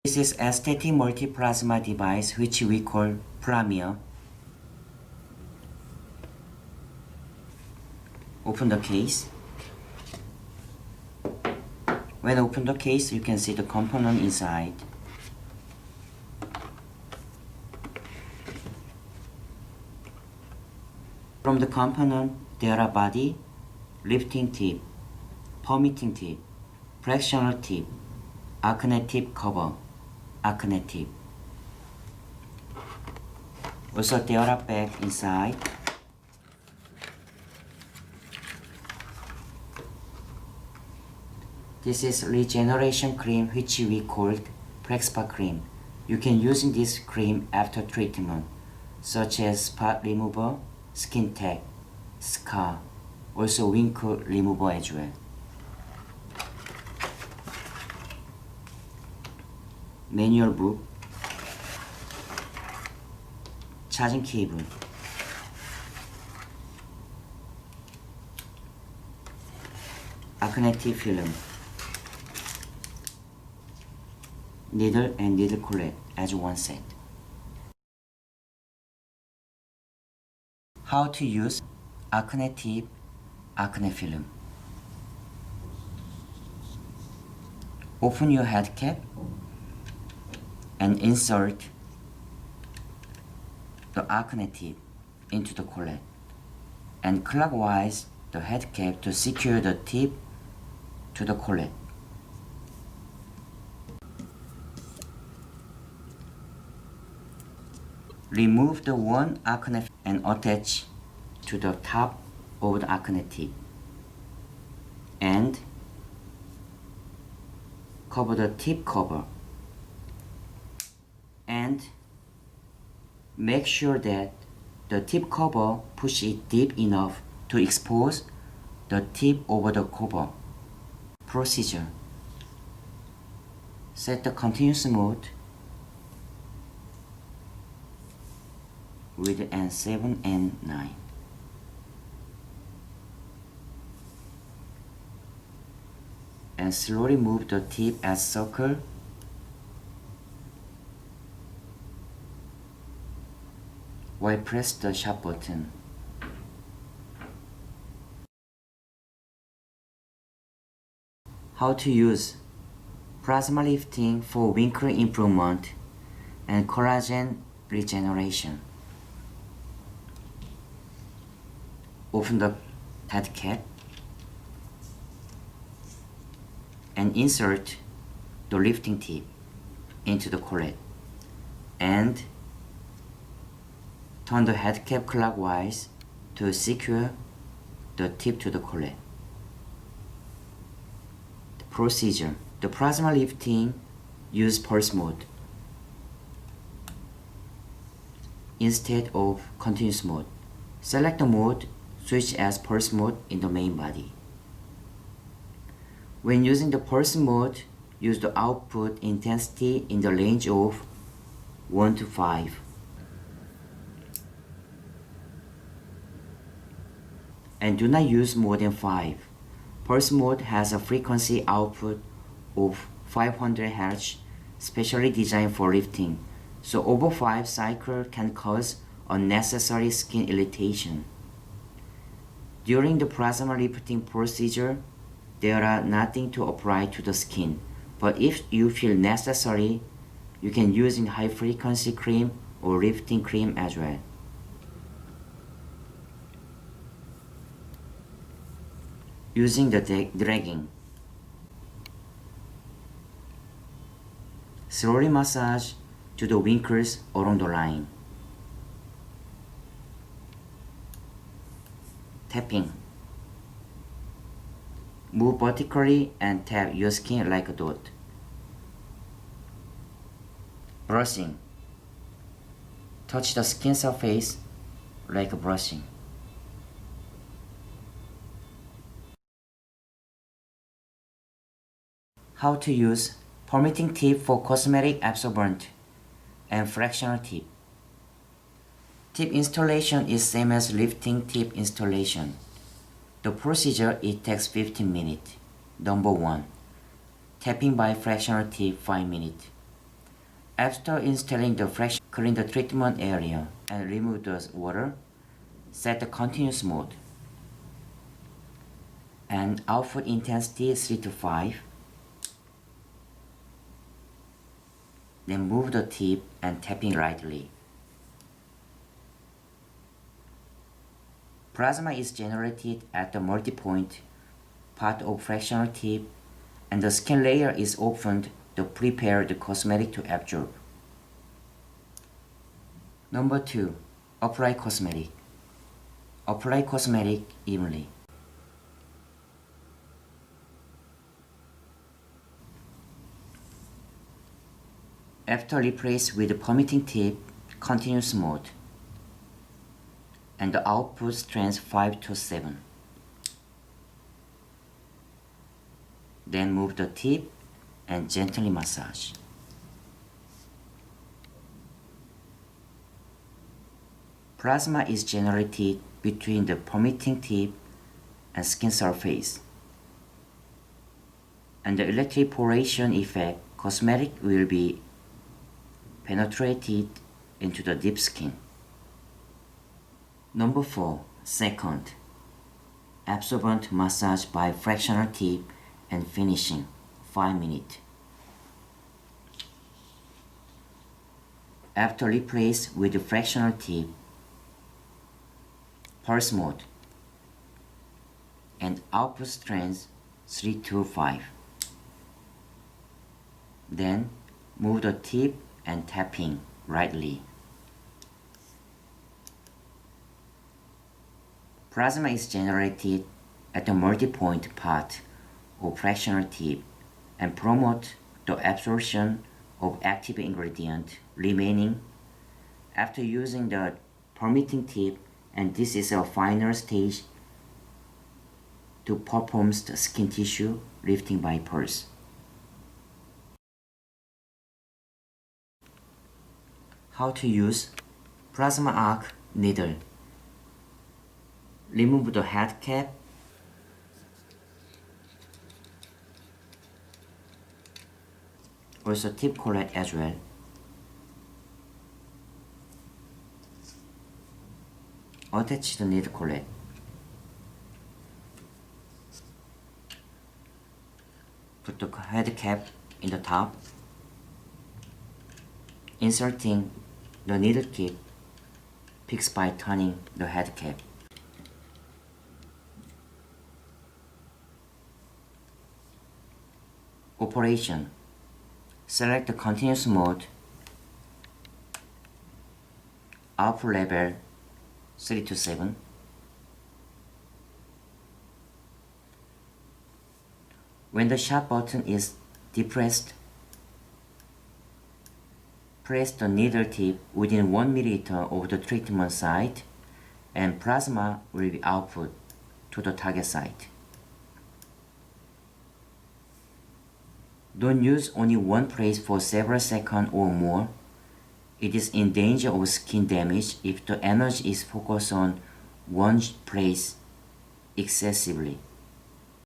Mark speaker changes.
Speaker 1: This is aesthetic multiplasma device which we call Plamere. Open the case. When open the case, you can see the component inside. From the component, there are body, lifting tip, permitting tip, fractional tip, acne tip cover, acne tip. Also, there are bags inside. This is regeneration cream which we called Prexpa cream. You can use this cream after treatment, such as spot remover, skin tag, scar, also wrinkle remover as well. Manual book, charging cable, acne tip film, needle and needle collet as one set. How to use acne tip, acne film. Open your head cap and insert the acne tip into the collet and clockwise the head cap to secure the tip to the collet. Remove the one acne and attach to the top of the acne tip and cover the tip cover and make sure that the tip cover push it deep enough to expose the tip over the cover. Procedure: set the continuous mode with N7 and 9. And slowly move the tip as circle while press the sharp button. How to use plasma lifting for wrinkle improvement and collagen regeneration. Open the head cap and insert the lifting tip into the collet and turn the head cap clockwise to secure the tip to the collet. The procedure: the plasma lifting use pulse mode instead of continuous mode. Select the mode, switch as pulse mode in the main body. When using the pulse mode, use the output intensity in the range of 1 to 5. And do not use more than 5. Pulse mode has a frequency output of 500 Hz, specially designed for lifting, so over 5 cycles can cause unnecessary skin irritation. During the plasma lifting procedure, there are nothing to apply to the skin, but if you feel necessary, you can use high frequency cream or lifting cream as well. Using the dragging, slowly massage to the wrinkles along the line. Tapping, move vertically and tap your skin like a dot. Brushing, touch the skin surface like brushing. How to use permitting tip for cosmetic absorbent and fractional tip. Tip installation is same as lifting tip installation. The procedure, it takes 15 minutes. Number 1. Tapping by fractional tip 5 minutes. After installing the fraction, clean the treatment area and remove the water. Set the continuous mode and output intensity 3 to 5. Then move the tip and tapping lightly. Plasma is generated at the multi-point part of fractional tip, and the skin layer is opened to prepare the cosmetic to absorb. Number 2. Apply cosmetic. Apply cosmetic evenly. After replace with the permitting tip, continuous mode, and the output strength 5 to 7. Then move the tip and gently massage. Plasma is generated between the permitting tip and skin surface. And the electroporation effect, cosmetic will be penetrated into the deep skin. Number 4. Second. Absorbent massage by fractional tip and finishing 5 minutes. After replace with the fractional tip, pulse mode, and output strength 3 to 5. Then move the tip and tapping lightly. Plasma is generated at the multi-point part of fractional tip and promote the absorption of active ingredient remaining after using the permitting tip, and this is a final stage to perform the skin tissue lifting by pulse. How to use plasma arc needle. Remove the head cap. Also tip collet as well. Attach the needle collet. Put the head cap in the top. Inserting the needle tip fixed by turning the head cap. Operation. Select the continuous mode. Output level 3 to 7. When the sharp button is depressed, place the needle tip within 1 milliliter of the treatment site, and plasma will be output to the target site. Don't use only one place for several seconds or more. It is in danger of skin damage if the energy is focused on one place excessively.